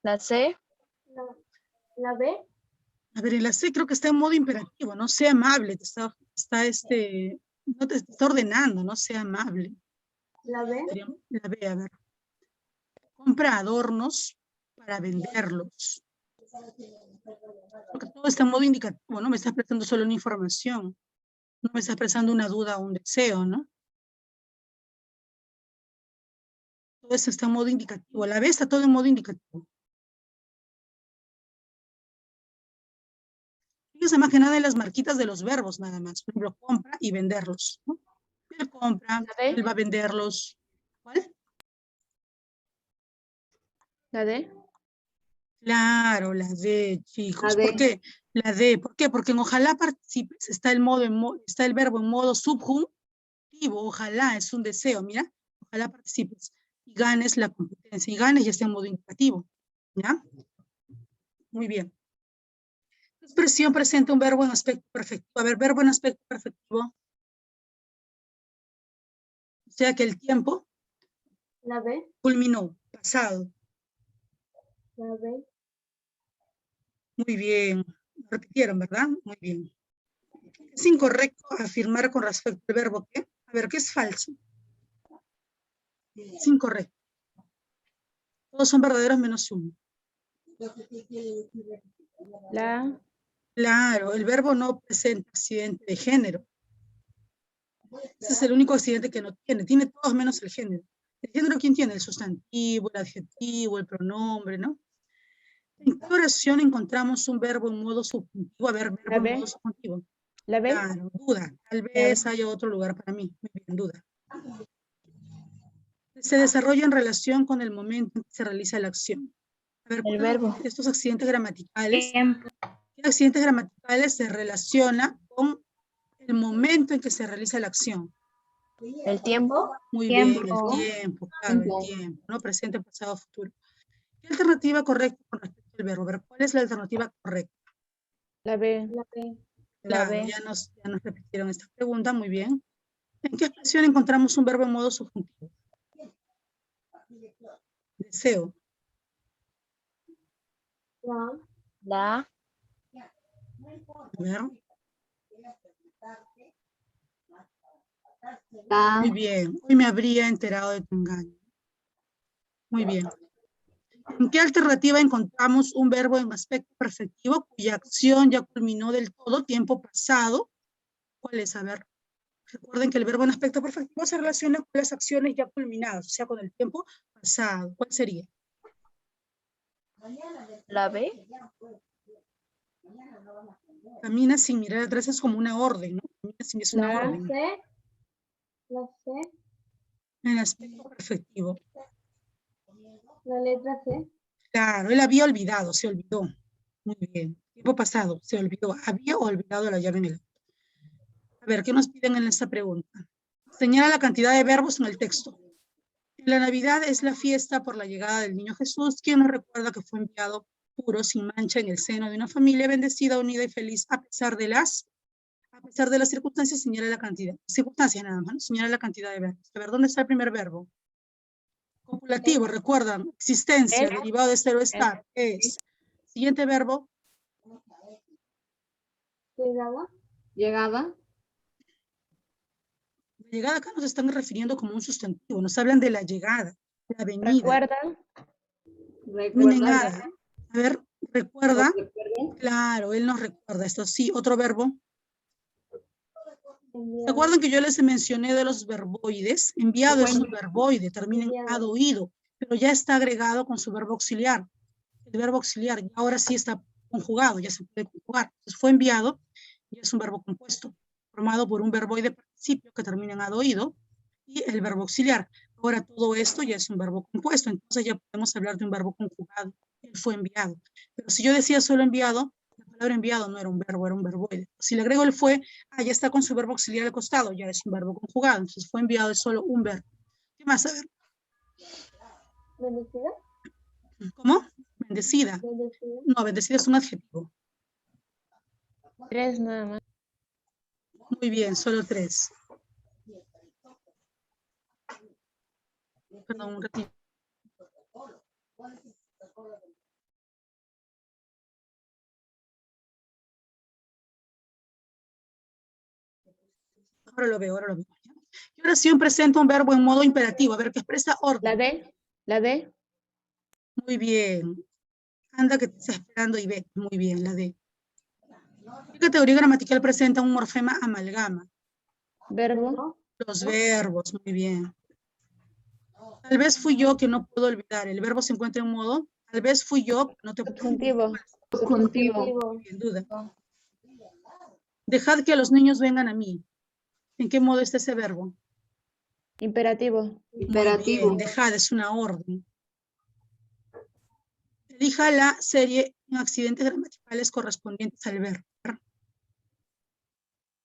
La C. La B. A ver, en la C creo que está en modo imperativo, no sea amable, no te está ordenando, no sea amable. La B. La B, a ver. Compra adornos para venderlos. Porque todo está en modo indicativo, no me estás prestando solo una información, no me estás prestando una duda o un deseo, ¿no? Todo eso está en modo indicativo. La B está todo en modo indicativo. Fíjense más que nada en las marquitas de los verbos, nada más. Por ejemplo, compra y venderlos, ¿no? Él compra, La D. él va a venderlos. ¿Cuál? La D. Claro, la D, chicos. La D. ¿Por qué? La D. ¿Por qué? Porque en ojalá participes está el verbo en modo subjuntivo. Ojalá es un deseo, mira. Ojalá participes y ganes la competencia. Y ganes ya está en modo indicativo. ¿Ya? Muy bien. ¿Qué expresión presenta un verbo en aspecto perfectivo? A ver, verbo en aspecto perfectivo. O sea que el tiempo La B. culminó, pasado. La B. Muy bien. Repitieron, ¿verdad? Muy bien. Es incorrecto afirmar con respecto al verbo ¿qué? A ver, ¿qué es falso? Es incorrecto. Todos son verdaderos menos uno. La. Claro, el verbo no presenta accidente de género. Ese es el único accidente que no tiene. Tiene todos menos el género. ¿El género quién tiene? El sustantivo, el adjetivo, el pronombre, ¿no? ¿En qué oración encontramos un verbo en modo subjuntivo? A ver, verbo La en B. modo subjuntivo. La B. Claro, duda. Tal vez haya otro lugar para mí. Muy bien, duda. Se desarrolla en relación con el momento en que se realiza la acción. A ver, El verbo. estos accidentes gramaticales, ¿qué accidentes gramaticales se relaciona con el momento en que se realiza la acción? El tiempo. Muy bien, el Tiempo. tiempo, claro, el tiempo, ¿no? Presente, pasado, futuro. ¿Qué alternativa correcta con respecto al verbo? A ver, ¿cuál es la alternativa correcta? La B. La B. La Claro, B. ya nos repitieron esta pregunta, muy bien. ¿En qué expresión encontramos un verbo en modo subjuntivo? Deseo. La. La. A ver, La. muy bien. Hoy me habría enterado de tu engaño. Muy bien. ¿En qué alternativa encontramos un verbo en aspecto perfectivo cuya acción ya culminó del todo, tiempo pasado? ¿Cuál es? A ver, recuerden que el verbo en aspecto perfectivo se relaciona con las acciones ya culminadas, o sea, con el tiempo pasado. ¿Cuál sería? La B. Camina sin mirar atrás, es como una orden, ¿no? Camina sin es una La. orden. C. La C. En aspecto perfectivo. La letra C. Claro, él había olvidado, se olvidó. Muy bien. Tiempo pasado, se olvidó. Había olvidado la llave en el auto. A ver, ¿qué nos piden en esta pregunta? Señala la cantidad de verbos en el texto. La Navidad es la fiesta por la llegada del niño Jesús, quien nos recuerda que fue enviado puro, sin mancha, en el seno de una familia bendecida, unida y feliz, a pesar de las circunstancias. Señala la cantidad. Circunstancias nada más, ¿no? Señala la cantidad de verbos. A ver, ¿dónde está el primer verbo? Copulativo, recuerdan, existencia, derivado de estar o estar, es. Siguiente verbo. Llegada. Llegada. La llegada acá nos están refiriendo como un sustantivo, nos hablan de la llegada, la venida. Recuerda. Viene Recuerda. nada. A ver, recuerda. Claro, él nos recuerda. Esto sí, otro verbo. ¿Se acuerdan que yo les mencioné de los verboides? Enviado es un verboide, termina en ado, oído, pero ya está agregado con su verbo auxiliar. El verbo auxiliar ahora sí está conjugado, ya se puede conjugar. Entonces fue enviado y es un verbo compuesto. formado por un verboide participio que termina en ado oído y el verbo auxiliar. Ahora todo esto ya es un verbo compuesto, entonces ya podemos hablar de un verbo conjugado. Él fue enviado. Pero si yo decía solo enviado, la palabra enviado no era un verbo, era un verboide. Si le agrego el fue, ya está con su verbo auxiliar al costado, ya es un verbo conjugado. Entonces fue enviado es solo un verbo. ¿Qué más? A ver. ¿Bendecida? ¿Cómo? Bendecida. ¿Bendecida? No, bendecida es un adjetivo. 3 nada más. Muy bien, solo 3. Perdón, un ratito. Ahora lo veo, ahora lo veo. Y oración presenta un verbo en modo imperativo, a ver, que expresa orden. La D. Muy bien. Anda que te está esperando y ve. Muy bien, la D. ¿Qué categoría gramatical presenta un morfema amalgama? Verbo. Los verbos, muy bien. Tal vez fui yo que no puedo olvidar. El verbo se encuentra en modo, tal vez fui yo que no te puedo olvidar. Subjuntivo. Subjuntivo. Sin duda. Dejad que los niños vengan a mí. ¿En qué modo está ese verbo? Imperativo. Muy Imperativo. bien, dejad es una orden. Elija la serie en accidentes gramaticales correspondientes al verbo.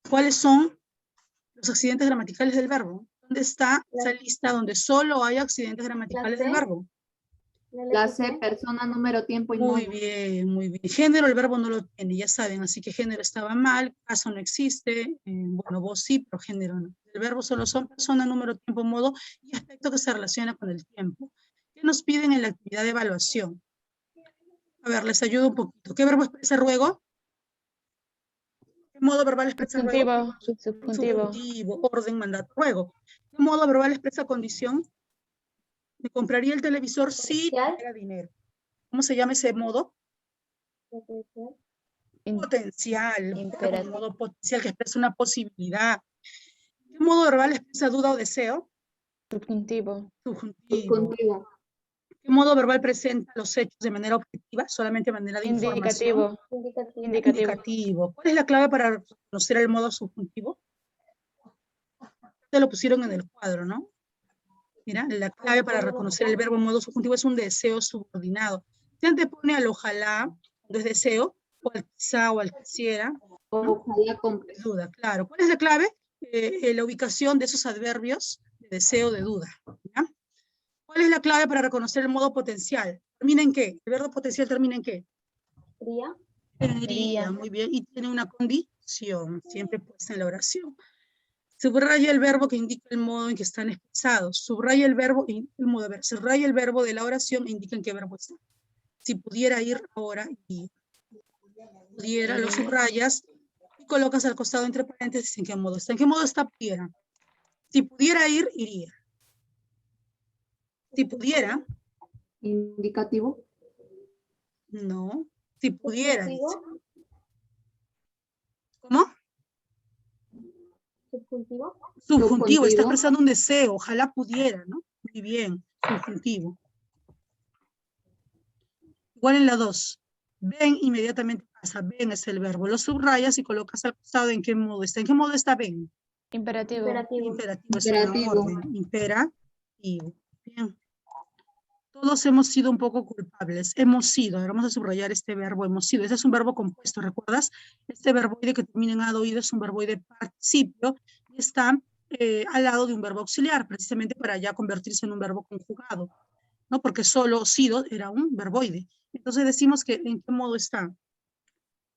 ¿Cuáles son los accidentes gramaticales del verbo? ¿Dónde está esa lista donde solo hay accidentes gramaticales del C. verbo? La C, persona, número, tiempo y Muy modo. bien, muy bien. Género, el verbo no lo tiene, ya saben, así que género estaba mal, caso no existe, bueno, voz sí, pero género no. El verbo solo son persona, número, tiempo, modo y aspecto que se relaciona con el tiempo. ¿Qué nos piden en la actividad de evaluación? A ver, les ayudo un poquito. ¿Qué verbo expresa ruego? ¿Qué modo verbal expresa ruego? Subjuntivo. Subjuntivo, orden, mandato, ruego. ¿Qué modo verbal expresa condición? ¿Me compraría el televisor si Potencial. tuviera dinero? ¿Cómo se llama ese modo? Potencial. Imperativo. Modo potencial que expresa una posibilidad. ¿Qué modo verbal expresa duda o deseo? Subjuntivo. Subjuntivo. Subjuntivo. ¿Qué modo verbal presenta los hechos de manera objetiva? Solamente de manera de información. Indicativo. Indicativo. ¿Cuál es la clave para conocer el modo subjuntivo? Te lo pusieron en el cuadro, ¿no? Mira, la clave para reconocer el verbo en modo subjuntivo es un deseo subordinado. Se antepone al ojalá, cuando es deseo, o al quizá o al quisiera. Ojalá compre. Duda, claro. ¿Cuál es la clave? La ubicación de esos adverbios de deseo, de duda. ¿Ya? ¿Cuál es la clave para reconocer el modo potencial? ¿Termina en qué? ¿El verbo potencial termina en qué? Fría. Tendría, muy bien. Y tiene una condición, siempre puesta en la oración. Subraya el verbo que indica el modo en que están expresados. Subraya el verbo, subraya el verbo de la oración e indica en qué verbo está. Si pudiera ir ahora, y pudiera, lo subrayas y colocas al costado entre paréntesis en qué modo está. ¿En qué modo está pudiera? Si pudiera ir, iría. Si pudiera, Indicativo. no. Si pudiera, dice. Subjuntivo. ¿Cómo? Subjuntivo. Subjuntivo, está expresando un deseo, ojalá pudiera, ¿no? Muy bien, subjuntivo. Igual en la 2. Ven, inmediatamente pasa. Ven es el verbo. Lo subrayas y colocas al costado en qué modo está. ¿En qué modo está ven? Imperativo. Imperativo. Imperativo es una orden. Imperativo. Bien. Todos hemos sido un poco culpables. Hemos sido. Ahora vamos a subrayar este verbo, hemos sido. Ese es un verbo compuesto, ¿recuerdas? Este verboide que termina en ado oído es un verboide participio y está al lado de un verbo auxiliar, precisamente para ya convertirse en un verbo conjugado, ¿no? Porque solo sido era un verboide. Entonces decimos que ¿en qué modo está?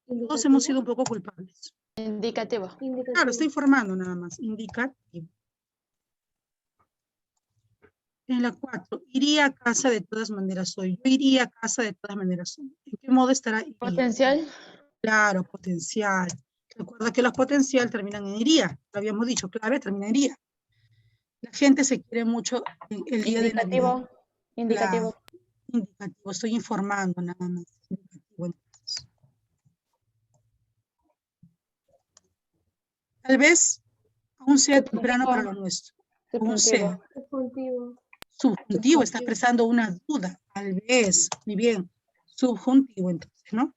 Todos hemos sido un poco culpables. Indicativo. Claro, está informando nada más. Indicativo. En la 4, iría a casa de todas maneras hoy. Yo iría a casa de todas maneras hoy. ¿En qué modo estará iría? Potencial. Claro, potencial. Recuerda que los potencial terminan en iría. Lo habíamos dicho, clave termina en iría. La gente se quiere mucho el día de Navidad. Indicativo. Claro, indicativo. Estoy informando nada más. Indicativo, entonces. Tal vez aún sea temprano para lo nuestro. Aún sea. Subjuntivo. Subjuntivo, está expresando una duda, tal vez, muy bien, subjuntivo entonces, ¿no?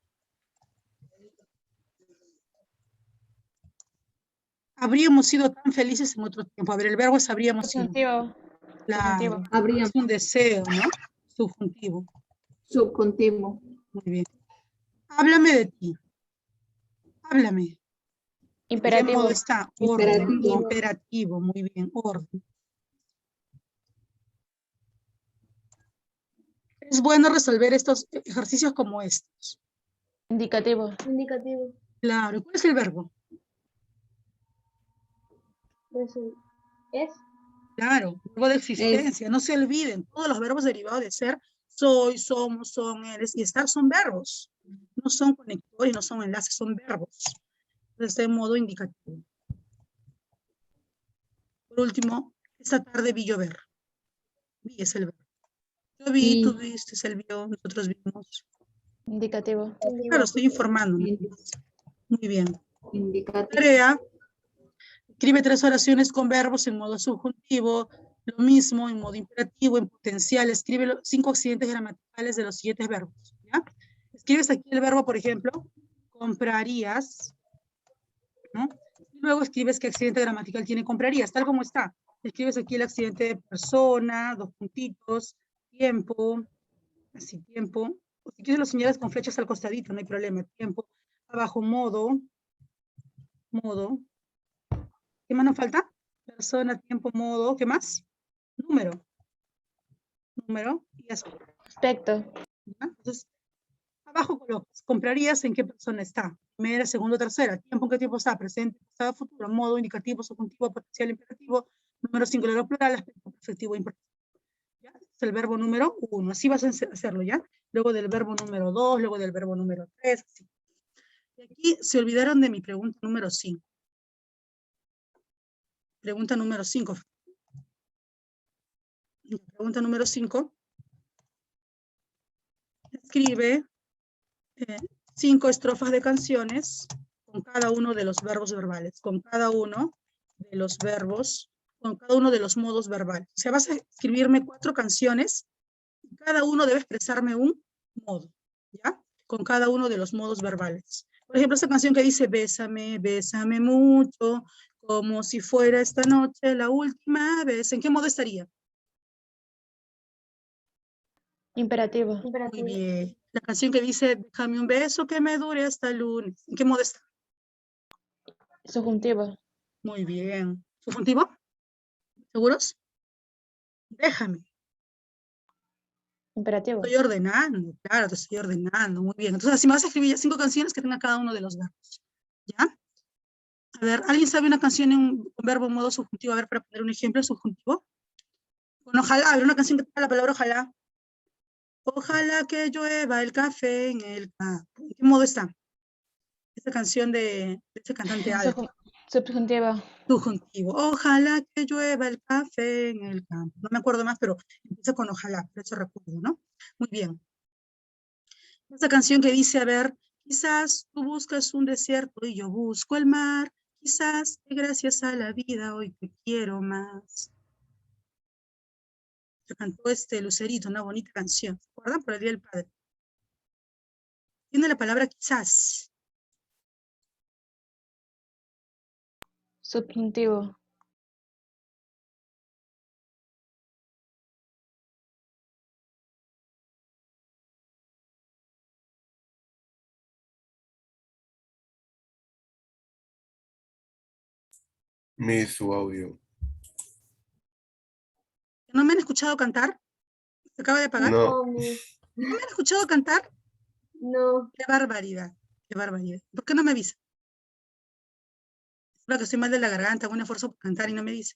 Habríamos sido tan felices en otro tiempo. A ver, el verbo es habríamos sido. Subjuntivo. Claro, Subjuntivo. Habríamos. es un deseo, ¿no? Subjuntivo. Subjuntivo. Muy bien. Háblame de ti. Háblame. ¿En qué modo Imperativo. está? Orden. Imperativo. Imperativo. Muy bien. Orden. Es bueno resolver estos ejercicios como estos. Indicativo. Indicativo. Claro. ¿Cuál es el verbo? Es. Claro, verbo de existencia. No se olviden, todos los verbos derivados de ser, soy, somos, son, eres y estar son verbos. No son conectores, no son enlaces, son verbos. Entonces, de modo indicativo. Por último, esta tarde vi llover. Vi es el verbo. Yo vi, tú viste, él vio, nosotros vimos. Indicativo. Claro, estoy informando. Muy bien. Indicativo. Tarea. Escribe 3 oraciones con verbos en modo subjuntivo, lo mismo en modo imperativo, en potencial. Escribe 5 accidentes gramaticales de los siguientes verbos. ¿Ya? Escribes aquí el verbo, por ejemplo, comprarías, ¿no? Y luego escribes qué accidente gramatical tiene comprarías, tal como está. Escribes aquí el accidente de persona, 2 puntitos, tiempo, así tiempo. O si quieres lo señalas con flechas al costadito, no hay problema. Tiempo, abajo modo, modo. ¿Qué más nos falta? Persona, tiempo, modo. ¿Qué más? Número. Número. Y eso. Aspecto. ¿Ya? Entonces, abajo colocas. ¿Comprarías en qué persona está? Primera, segunda, tercera. ¿Tiempo en qué tiempo está? Presente, pasado, futuro. Modo, indicativo, subjuntivo, potencial, imperativo. Número singular o plural. Aspecto perfectivo, imperativo. ¿Ya? Es el verbo número 1. Así vas a hacerlo, ¿ya? Luego del verbo número 2, luego del verbo número 3. Así. Y aquí se olvidaron de mi pregunta número 5. Pregunta número 5. Pregunta número 5. Escribe 5 estrofas de canciones con cada uno de los verbos verbales, con cada uno de los verbos, con cada uno de los modos verbales. O sea, vas a escribirme 4 canciones y cada uno debe expresarme un modo, ¿ya? Con cada uno de los modos verbales. Por ejemplo, esta canción que dice, bésame, bésame mucho, como si fuera esta noche la última vez. ¿En qué modo estaría? Imperativo. Muy Imperativo. bien. La canción que dice, déjame un beso que me dure hasta el lunes. ¿En qué modo está? Subjuntivo. Muy bien. ¿Subjuntivo? ¿Seguros? Déjame. Imperativo. Estoy ordenando, claro, te estoy ordenando. Muy bien. Entonces, así me vas a escribir ya 5 canciones que tengan cada uno de los verbos. ¿Ya? A ver, ¿alguien sabe una canción en un verbo en modo subjuntivo? A ver, para poner un ejemplo subjuntivo. Con ojalá, a ver, una canción que tenga la palabra ojalá. Ojalá que llueva el café en el campo. ¿En qué modo está? Esta canción de este cantante alto. Subjuntivo. Subjuntivo. Ojalá que llueva el café en el campo. No me acuerdo más, pero empieza con ojalá, por eso recuerdo, ¿no? Muy bien. Esta canción que dice, a ver, quizás tú buscas un desierto y yo busco el mar. Quizás que gracias a la vida hoy te quiero más. Se cantó Lucerito, una bonita canción. ¿Se acuerdan? Por el Día del Padre. Tiene la palabra quizás. Subjuntivo. Su audio. ¿No me han escuchado cantar? ¿Se acaba de apagar? No, No, ¿No me han escuchado cantar? no. ¡Qué barbaridad! ¡Qué barbaridad! ¿Por qué no me avisa? Creo que estoy mal de la garganta, hago un esfuerzo por cantar y no me dice.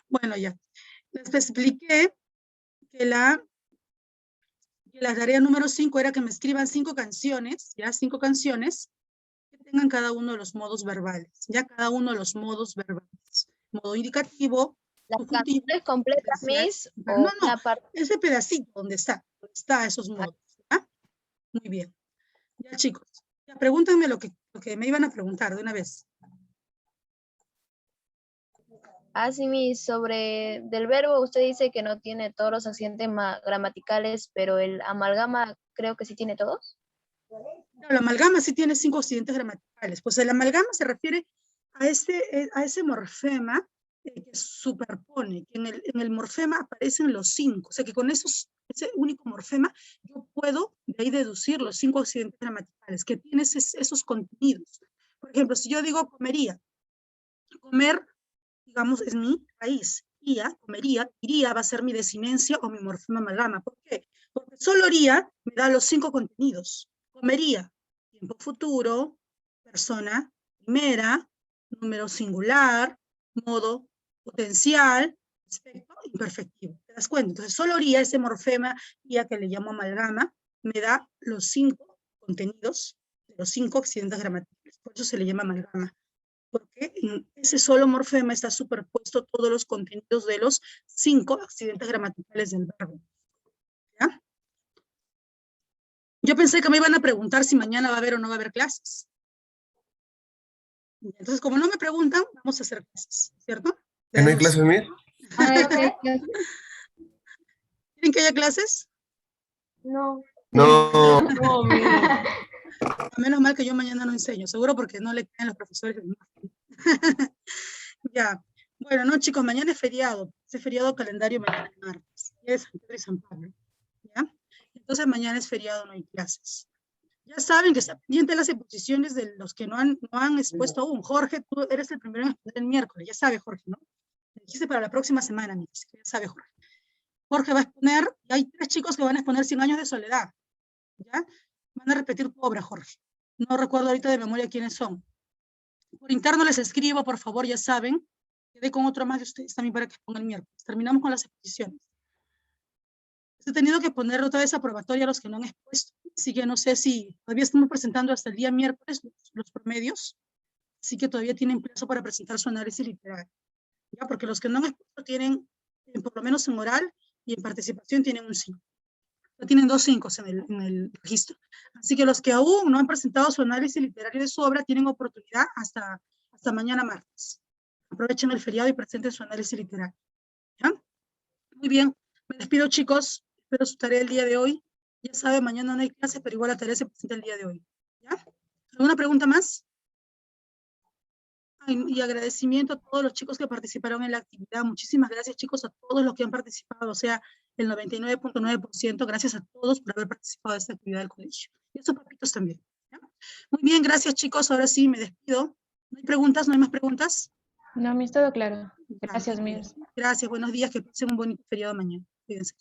Bueno, ya. Les expliqué que la tarea número 5 era que me escriban 5 canciones, ya 5 canciones, que tengan cada uno de los modos verbales, ya cada uno de los modos verbales. Modo indicativo, ¿Las subjuntivo, canciones completas, potencial. Miss? No, ¿O no, una parte? ese pedacito donde está esos modos, ¿ya? Muy bien. Ya, chicos, ya pregúntenme lo que me iban a preguntar de una vez. Así, Miss, sobre del verbo, usted dice que no tiene todos los accidentes gramaticales, pero el amalgama creo que sí tiene todos. No, la amalgama sí tiene 5 accidentes gramaticales. Pues el amalgama se refiere a ese morfema que superpone, que en el morfema aparecen los 5, o sea que con ese único morfema yo puedo de ahí deducir los 5 accidentes gramaticales, que tienen esos contenidos. Por ejemplo, si yo digo comería, comer, digamos, es mi raíz, comería, iría va a ser mi desinencia o mi morfema amalgama. ¿Por qué? Porque solo iría me da los 5 contenidos. Comería, tiempo futuro, persona primera, número singular, modo potencial, aspecto imperfectivo. ¿Te das cuenta? Entonces, solo iría ese morfema, IA que le llamo amalgama, me da los 5 contenidos de los 5 accidentes gramaticales. Por eso se le llama amalgama. Porque en ese solo morfema está superpuesto todos los contenidos de los 5 accidentes gramaticales del verbo. ¿Ya? Yo pensé que me iban a preguntar si mañana va a haber o no va a haber clases. Entonces, como no me preguntan, vamos a hacer clases, ¿cierto? ¿Que no hay clases, Mir? ¿Quieren que haya clases? No. No. Menos mal que yo mañana no enseño, seguro porque no le caen los profesores. Ya. Bueno, no, chicos, mañana es feriado. Ese feriado calendario mañana es martes. Es San Pedro y San Pablo. ¿Ya? Entonces mañana es feriado, no hay clases. Ya saben que está pendiente las exposiciones de los que no han expuesto aún. Jorge, tú eres el primero en exponer el miércoles. Ya sabe, Jorge, ¿no? Me dijiste para la próxima semana, mi ya sabe, Jorge. Jorge va a exponer, y hay 3 chicos que van a exponer 100 años de soledad. ¿Ya? Van a repetir tu obra, Jorge. No recuerdo ahorita de memoria quiénes son. Por interno les escribo, por favor, ya saben. Quedé con otro más de ustedes también para que expongan el miércoles. Terminamos con las exposiciones. He tenido que poner otra vez aprobatoria a los que no han expuesto. Así que no sé si todavía estamos presentando hasta el día miércoles los promedios. Así que todavía tienen plazo para presentar su análisis literario. ¿Ya? Porque los que no han expuesto tienen, por lo menos en oral y en participación, tienen un 5. Ya tienen 2 5 en el registro. Así que los que aún no han presentado su análisis literario de su obra tienen oportunidad hasta mañana martes. Aprovechen el feriado y presenten su análisis literario. ¿Ya? Muy bien. Me despido, chicos. Espero su tarea el día de hoy. Ya sabe, mañana no hay clase, pero igual la tarea se presenta el día de hoy. ¿Ya? ¿Alguna pregunta más? Y agradecimiento a todos los chicos que participaron en la actividad. Muchísimas gracias, chicos, a todos los que han participado, o sea, el 99.9%. Gracias a todos por haber participado de esta actividad del colegio. Y a sus papitos también. ¿Ya? Muy bien, gracias, chicos. Ahora sí, me despido. ¿No hay preguntas? ¿No hay más preguntas? No, Miss, todo claro. Gracias, Muy bien. Miss. Gracias, buenos días. Que pasen un bonito feriado mañana. Cuídense.